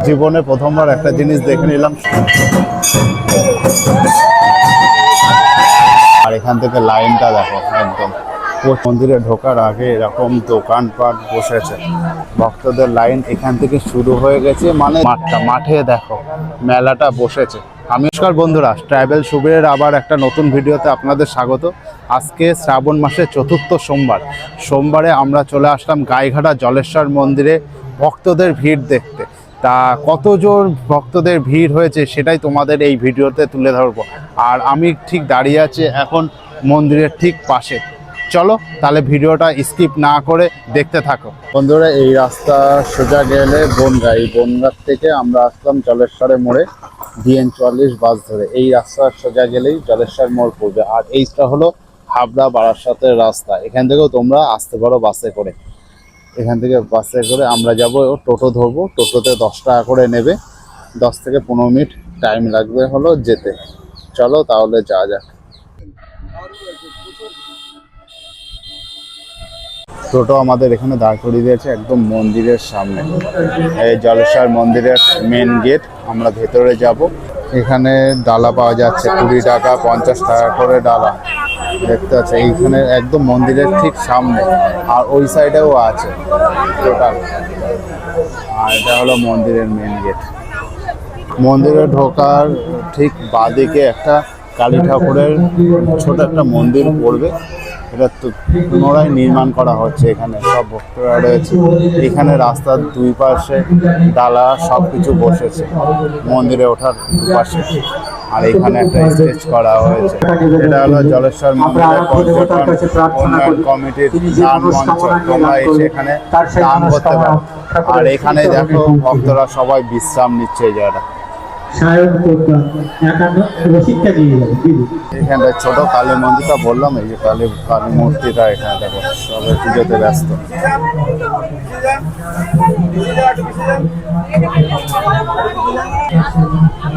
জীবনে প্রথমবার একটা জিনিস দেখে নিলাম, আর এখান থেকে লাইনটা দেখো একদম। মন্দিরে ঢোকার আগে এরকম দোকানপাট বসেছে, ভক্তদের লাইন এখান থেকে শুরু হয়ে গেছে। মানে মাঠে দেখো মেলাটা বসেছে। নমস্কার বন্ধুরা, ট্রাভেল সুবীরের আবার একটা নতুন ভিডিওতে আপনাদের স্বাগত। আজকে শ্রাবণ মাসের চতুর্থ সোমবারে আমরা চলে আসলাম গাইঘাটা জলেশ্বর মন্দিরে ভক্তদের ভিড় দেখতে। তা কত জোর ভক্তদের ভিড় হয়েছে সেটাই তোমাদের এই ভিডিওতে তুলে ধরবো। আর আমি ঠিক দাঁড়িয়ে আছি এখন মন্দিরের ঠিক পাশে। চলো তাহলে ভিডিওটা স্কিপ না করে দেখতে থাকো। বন্ধুরা, এই রাস্তা সোজা গেলে বনগাঁ, এই বনগাঁ থেকে আমরা আসলাম জলেশ্বরে মোড়ে DN44 বাস ধরে। এই রাস্তা সোজা গেলেই জলেশ্বর মোড় পড়বে। আর এইটা হলো হাবড়া বারাসাতের রাস্তা। এখান থেকেও তোমরা আসতে পারো বাসে করে। এখান থেকে বাসে করে আমরা যাব, টোটো ধরবো। টোটোতে 10 টাকা করে নেবে, 10 থেকে 15 মিনিট টাইম লাগবে হলো যেতে। চলো তাহলে যাওয়া যাক। টোটো আমাদের এখানে দাঁড় করিয়ে দিয়েছে একদম মন্দিরের সামনে। এই জলেশ্বর মন্দিরের মেন গেট। আমরা ভেতরে যাব। এখানে ডালা পাওয়া যাচ্ছে 20 টাকা, 50 টাকা করে ডালা দেখতে আছে এইখানে একদম মন্দিরের ঠিক সামনে। আর ওই সাইডেও আছে টোটাল। আর এটা হলো মন্দিরের মেন গেট। মন্দিরে ঢোকার ঠিক বাঁদিকে একটা কালী ঠাকুরের ছোট একটা মন্দির পড়বে। এটা তো পুনরায় নির্মাণ করা হচ্ছে। এখানে সব ভক্তরা রয়েছে। এখানে রাস্তার দুই পাশে ডালা সব কিছু বসেছে মন্দিরে ওঠার পাশে। আর এখানে একটা স্টেজ করা হয়েছে। এটা হলো জলেশ্বর মন্দিরের পর্যটন উন্নয়ন কমিটির দান মঞ্চ। তোমরা এসে এখানে দান করতে পারো। আর এখানে দেখো ভক্তরা সবাই বিশ্রাম নিচ্ছে এই জায়গাটা। এখানটায় ছোট কালী মন্দিরটা বললাম, এই যে কালী মূর্তিটা এখানে দেখো সবাই পুজোতে ব্যস্ত।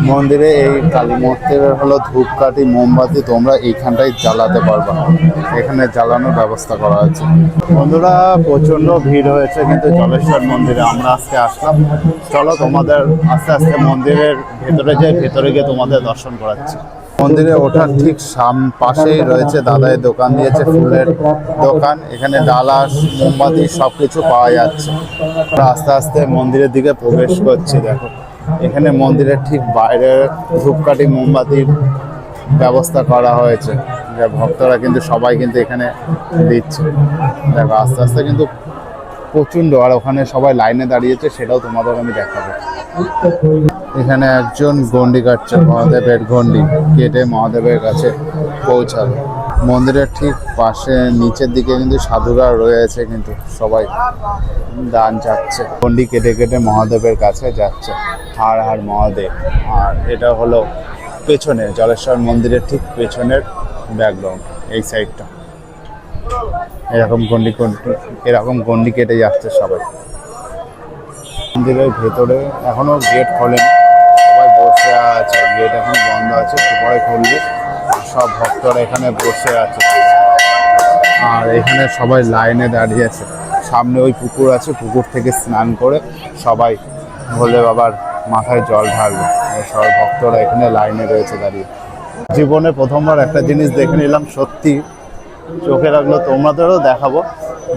মন্দিরে এই কালী মূর্তির হলো ধূপকাঠি মোমবাতি তোমরা এইখানটায় জ্বালাতে পারবা। এখানে জ্বালানোর ব্যবস্থা করা হয়েছে। বন্ধুরা, প্রচন্ড ভিড় হয়েছে কিন্তু জলেশ্বর মন্দিরে আমরা আজকে আসলাম। চলো তোমাদের আস্তে আস্তে মন্দিরের ভেতরে গিয়ে তোমাদের দর্শন করাচ্ছি। মন্দিরে ওঠার ঠিক পাশেই রয়েছে দাদাই দোকান দিয়েছে, ফুলের দোকান। এখানে ডালা মোমবাতি সবকিছু পাওয়া যাচ্ছে। আস্তে আস্তে মন্দিরের দিকে প্রবেশ করছি। দেখো এখানে মন্দিরের ঠিক বাইরে ধূপকাঠি মোমবাতির ব্যবস্থা করা হয়েছে, যা ভক্তরা কিন্তু সবাই কিন্তু এখানে দিচ্ছে। দেখো আস্তে আস্তে কিন্তু প্রচণ্ড। আর ওখানে সবাই লাইনে দাঁড়িয়েছে, সেটাও তোমাদের আমি দেখাবো। এখানে একজন গন্ডি কাটছে, মহাদেবের গন্ডি কেটে মহাদেবের কাছে পৌঁছাবে। মন্দিরের ঠিক পাশে নিচের দিকে কিন্তু সাধুরা রয়েছে, কিন্তু সবাই দান যাচ্ছে। গন্ডি কেটে কেটে মহাদেবের কাছে যাচ্ছে। হার হার মহাদেব। আর এটা হলো পেছনে জলেশ্বর মন্দিরের ঠিক পেছনের ব্যাকগ্রাউন্ড। এই সাইডটা এরকম গন্ডি কেটে যাচ্ছে সবাই। মন্দিরের ভেতরে এখনো গেট খোলেনি, সবাই বসে আছে। গেট এখন বন্ধ আছে, পরে খুলবে। সব ভক্তরা এখানে বসে আছে। আর এখানে সবাই লাইনে দাঁড়িয়ে আছে। সামনে ওই পুকুর আছে, পুকুর থেকে স্নান করে সবাই ভোলে বাবার মাথায় জল ঢালবে। সব ভক্তরা এখানে লাইনে রয়েছে দাঁড়িয়ে। জীবনে প্রথমবার একটা জিনিস দেখে নিলাম, সত্যি চোখে লাগলো। তোমাদেরও দেখাবো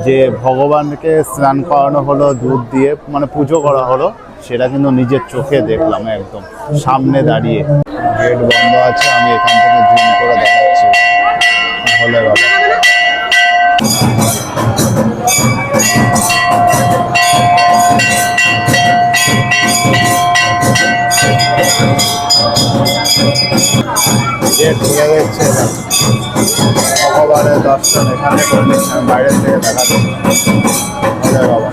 যে ভগবানকে স্নান করানো হলো দুধ দিয়ে, মানে পুজো করা হলো। সেটা কিন্তু নিজের চোখে দেখলাম একদম সামনে দাঁড়িয়ে। গেট বন্ধ আছে, আমি এখান থেকে জুম করে দেখাচ্ছি ভোলে বাবা। গেট খুলে দিচ্ছে, ভগবানের দর্শন এখানে করে নিচ্ছেন বাইরে থেকে দেখাচ্ছে ভোলে বাবা।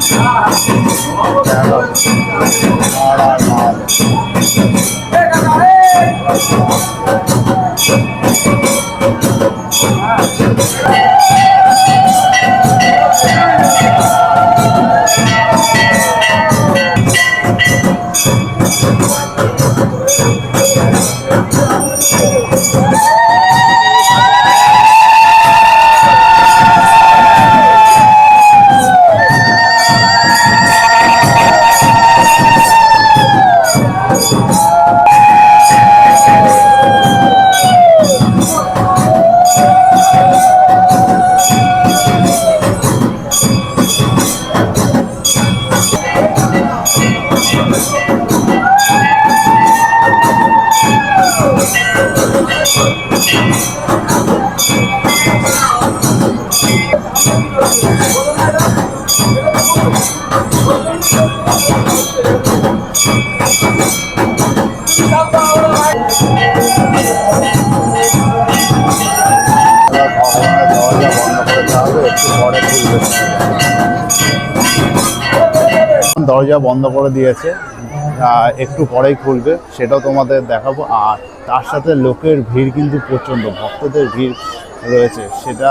দরজা বন্ধ করে দিয়েছে, একটু পরেই খুলবে, সেটাও তোমাদের দেখাবো। আর তার সাথে লোকের ভিড় কিন্তু প্রচণ্ড, ভক্তদের ভিড় রয়েছে, সেটা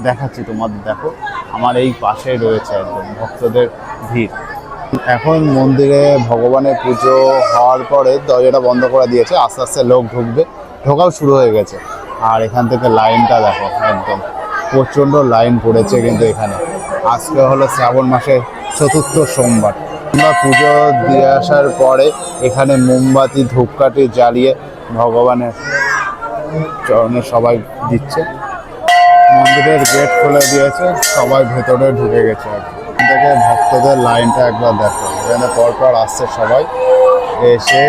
দেখাচ্ছি তোমাদের। দেখো আমার এই পাশে রয়েছে একদম ভক্তদের ভিড়। এখন মন্দিরে ভগবানের পুজো হওয়ার পরে দরজাটা বন্ধ করে দিয়েছে, আস্তে আস্তে লোক ঢুকবে, ঢোকাও শুরু হয়ে গেছে। আর এখান থেকে লাইনটা দেখো, একদম প্রচণ্ড লাইন পড়েছে কিন্তু এখানে। আজকে হলো শ্রাবণ মাসের চতুর্থ সোমবার। আমরা পুজো দিয়ে আসার পরে এখানে মোমবাতি ধূপকাঠি জ্বালিয়ে ভগবানের চরণে সবাই দিচ্ছে। মন্দিরের গেট খুলে দিয়েছে, সবাই ভেতরে ঢুকে গেছে। এখান থেকে ভক্তদের লাইনটা একবার দেখো, এখানে পরপর আসছে সবাই, এসে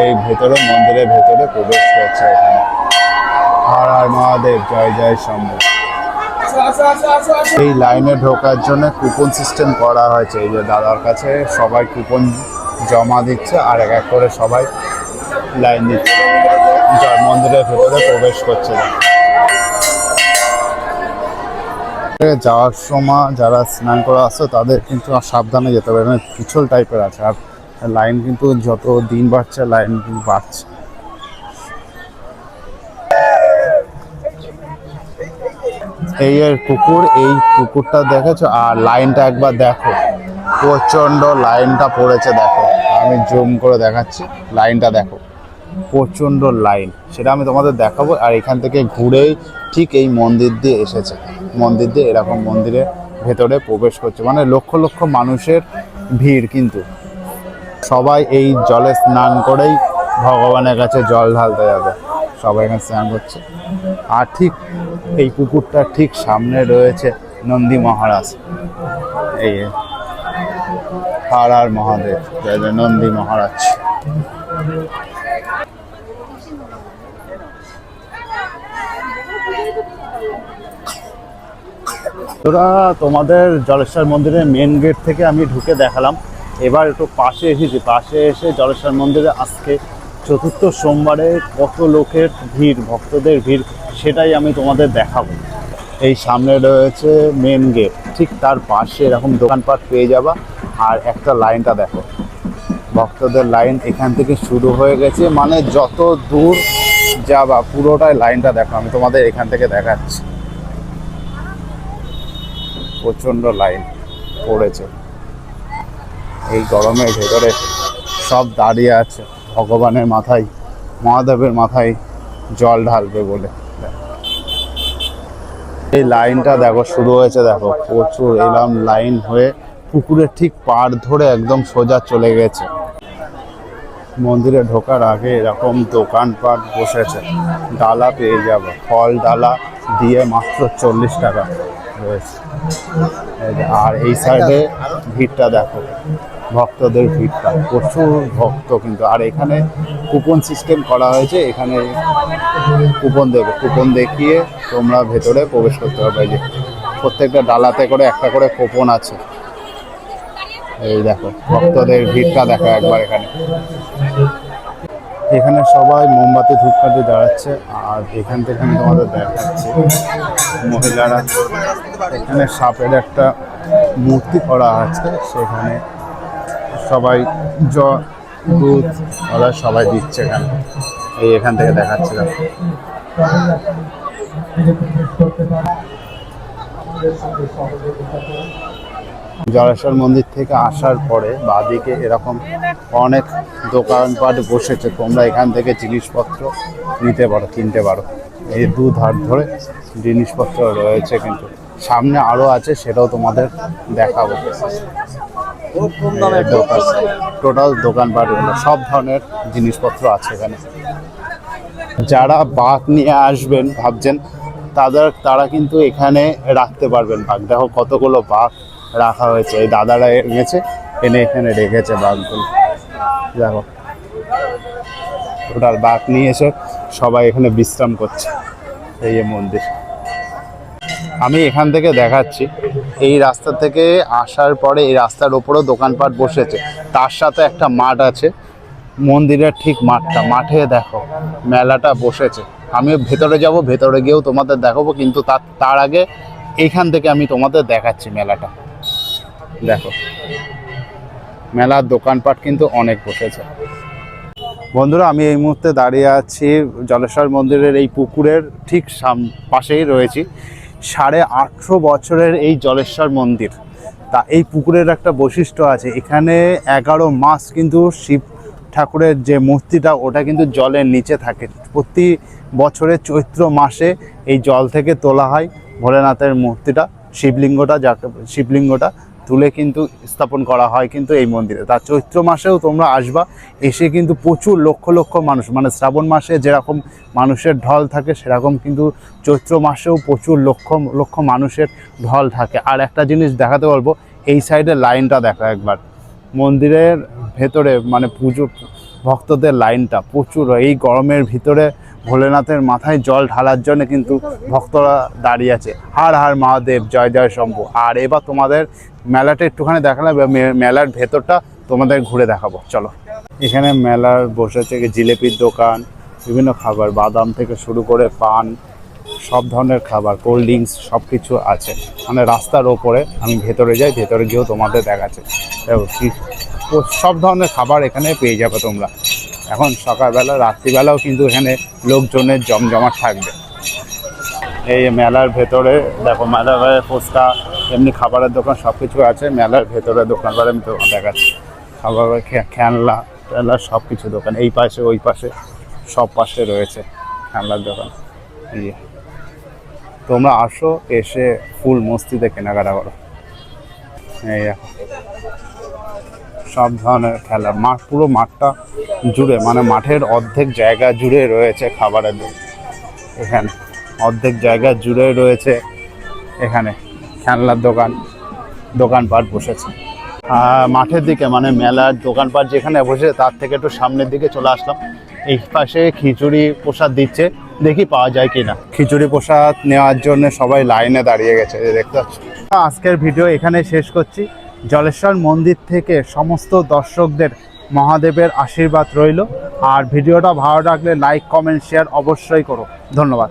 এই ভেতরে মন্দিরের ভেতরে প্রবেশ করছে। এখানে হর হর মহাদেব, জয় জয় শম্ভু। এই লাইনে ঢোকার জন্য কুপন সিস্টেম করা হয়েছে। এই যে দাদার কাছে সবাই কুপন জমা দিচ্ছে, আর এক এক করে সবাই লাইন দিচ্ছে, মন্দিরের ভেতরে প্রবেশ করছে। যাওয়ার সময় যারা স্নান করে আসছে তাদের কিন্তু সাবধানে যেতে হবে, মানে পিছল টাইপের আছে। আর লাইন কিন্তু যত দিন বাড়ছে লাইন কিন্তু বাড়ছে। এই এর পুকুর, এই পুকুরটা দেখেছো? আর লাইনটা একবার দেখো, প্রচণ্ড লাইনটা পড়েছে। দেখো আমি জুম করে দেখাচ্ছি, লাইনটা দেখো, প্রচণ্ড লাইন, সেটা আমি তোমাদের দেখাবো। আর এখান থেকে ঘুরেই ঠিক এই মন্দির দিয়ে এসেছে, মন্দির দিয়ে এরকম মন্দিরের ভেতরে প্রবেশ করছে। মানে লক্ষ লক্ষ মানুষের ভিড়, কিন্তু সবাই এই জলে স্নান করেই ভগবানের কাছে জল ঢালতে যাবে। সবাই এখানে স্নান করছে। আর ঠিক এই পুকুরটার ঠিক সামনে রয়েছে নন্দী মহারাজ। এই হর হর মহাদেব, নন্দী মহারাজ। তোরা তোমাদের জলেশ্বর মন্দিরের মেন গেট থেকে আমি ঢুকে দেখালাম। এবার একটু পাশে এসেছি, পাশে এসে জলেশ্বর মন্দিরে আজকে চতুর্থ সোমবারে কত লোকের ভিড়, ভক্তদের ভিড়, সেটাই আমি তোমাদের দেখাবো। এই সামনে রয়েছে মেন গেট, ঠিক তার পাশে এরকম দোকানপাট পেয়ে যাবা। আর একটা লাইনটা দেখো, ভক্তদের লাইন এখান থেকে শুরু হয়ে গেছে, মানে যত দূর যাবা পুরোটাই লাইনটা দেখো। আমি তোমাদের এখান থেকে দেখাচ্ছি, প্রচণ্ড লাইন পড়েছে। এই গরমের ভেতরে সব দাঁড়িয়ে আছে ভগবানের মাথায়, মহাদেবের মাথায় জল ঢালবে বলে। এই লাইনটা দেখো শুরু হয়েছে, দেখো প্রচুর এরকম লাইন হয়ে পুকুরের ঠিক পাড় ধরে একদম সোজা চলে গেছে। মন্দিরে ঢোকার আগে এরকম দোকানপাট বসেছে, ডালা পেয়ে যাবে, ফল ডালা দিয়ে মাত্র 40 টাকা রয়েছে। আর এই সাইডে ভিড়টা দেখো, ভক্তদের ভিড়টা, প্রচুর ভক্ত কিন্তু। আর এখানে কুপন সিস্টেম করা হয়েছে, এখানে কুপন দেবে, কুপন দেখিয়ে তোমরা ভেতরে প্রবেশ করতে পারবে। যে প্রত্যেকটা ডালাতে করে একটা করে কুপন আছে। এই দেখো ভক্তদের ভিড়টা দেখো একবার। এখানে সবাই মোমবাতি ধূপকাঠি দাঁড়াচ্ছে। আর এখান থেকে আমি তোমাদের দেখাচ্ছি, মহিলারা এখানে সাপের একটা মূর্তি করা আছে, সেখানে সবাই দুধ ওরা সবাই দিচ্ছে এখানে। এই এখান থেকে দেখাচ্ছিলাম। জলেশ্বর মন্দির থেকে আসার পরে বাঁদিকে এরকম অনেক দোকানপাট বসেছে, তোমরা এখান থেকে জিনিসপত্র নিতে পারো, কিনতে পারো। এই দু ধার ধরে জিনিসপত্র রয়েছে, কিন্তু সামনে আরও আছে, সেটাও তোমাদের দেখাবো। টোটাল দোকানপাট সব ধরনের জিনিসপত্র আছে এখানে। যারা বাঘ নিয়ে আসবেন ভাবছেন, তারা কিন্তু এখানে রাখতে পারবেন বাঘ। দেখো কতগুলো বাঘ রাখা হয়েছে, এই দাদারা এনেছে, এনে এখানে রেখেছে বাঘগুলো। দেখো টোটাল বাঘ নিয়ে এসে সবাই এখানে বিশ্রাম করছে। এই যে মন্দির, আমি এখান থেকে দেখাচ্ছি। এই রাস্তা থেকে আসার পরে এই রাস্তার ওপরেও দোকানপাট বসেছে, তার সাথে একটা মাঠ আছে, মন্দিরের ঠিক মাঠে দেখো মেলাটা বসেছে। আমিও ভেতরে যাব, ভেতরে গিয়েও তোমাদের দেখাবো, কিন্তু তার আগে এইখান থেকে আমি তোমাদের দেখাচ্ছি মেলাটা। দেখো মেলার দোকানপাট কিন্তু অনেক বসেছে। বন্ধুরা, আমি এই মুহূর্তে দাঁড়িয়ে আছি জলেশ্বর মন্দিরের এই পুকুরের ঠিক পাশেই রয়েছি। 850 বছরের এই জলেশ্বর মন্দির। তা এই পুকুরের একটা বৈশিষ্ট্য আছে, এখানে 11 মাস কিন্তু শিব ঠাকুরের যে মূর্তিটা ওটা কিন্তু জলের নিচে থাকে। প্রতি বছরের চৈত্র মাসে এই জল থেকে তোলা হয় ভোলেনাথের মূর্তিটা, শিবলিঙ্গটা তুলে কিন্তু স্থাপন করা হয় কিন্তু এই মন্দিরে। তার চৈত্র মাসেও তোমরা আসবা, এসে কিন্তু প্রচুর লক্ষ লক্ষ মানুষ, মানে শ্রাবণ মাসে যেরকম মানুষের ঢল থাকে সেরকম কিন্তু চৈত্র মাসেও প্রচুর লক্ষ লক্ষ মানুষের ঢল থাকে। আর একটা জিনিস দেখাতে বলবো, এই সাইডে লাইনটা দেখো একবার, মন্দিরের ভেতরে মানে পুজো ভক্তদের লাইনটা প্রচুর। এই গরমের ভিতরে ভোলেনাথের মাথায় জল ঢালার জন্য কিন্তু ভক্তরা দাঁড়িয়ে আছে। হার হার মহাদেব, জয় জয় শম্ভু। আর এবার তোমাদের মেলাটা একটুখানি দেখালাম, মেলার ভেতরটা তোমাদের ঘুরে দেখাবো, চলো। এখানে মেলার বসেছে জিলেপির দোকান, বিভিন্ন খাবার, বাদাম থেকে শুরু করে পান, সব ধরনের খাবার, কোল্ড ড্রিঙ্কস সব কিছু আছে। মানে রাস্তার ওপরে আমি ভেতরে যাই, ভেতরে গিয়েও তোমাদের দেখাচ্ছে। সব ধরনের খাবার এখানে পেয়ে যাবে তোমরা। এখন সকালবেলা রাত্রিবেলাও কিন্তু এখানে লোকজনের জমজমাট থাকবে। এই মেলার ভেতরে দেখো, মেলার ফুচকা এমনি খাবারের দোকান সব কিছু আছে মেলার ভেতরে। দোকানবার আমি তো দেখাচ্ছি, খাবার খেলনা টেলনা সব কিছু দোকান, এই পাশে ওই পাশে সব পাশে রয়েছে খেলনার দোকান। তোমরা আসো, এসে ফুল মস্তিতে কেনাকাটা করো। এই সব ধরনের খেলা, মাঠ পুরো মাঠটা জুড়ে, মানে মাঠের অর্ধেক জায়গা জুড়ে রয়েছে খাবারের দোকান। এখানে অর্ধেক জায়গা জুড়ে রয়েছে এখানে খেলনার দোকানপাট বসেছে। মাঠের দিকে মানে মেলার দোকানপাট যেখানে বসেছে তার থেকে একটু সামনের দিকে চলে আসলাম। এই পাশে খিচুড়ি প্রসাদ দিচ্ছে, দেখি পাওয়া যায় কিনা। খিচুড়ি প্রসাদ নেওয়ার জন্য সবাই লাইনে দাঁড়িয়ে গেছে, দেখতে পাচ্ছ। আজকের ভিডিও এখানে শেষ করছি। জলেশ্বর মন্দির থেকে সমস্ত দর্শকদের মহাদেবের আশীর্বাদ রইল। আর ভিডিওটা ভালো লাগলে লাইক, কমেন্ট, শেয়ার অবশ্যই করো। ধন্যবাদ।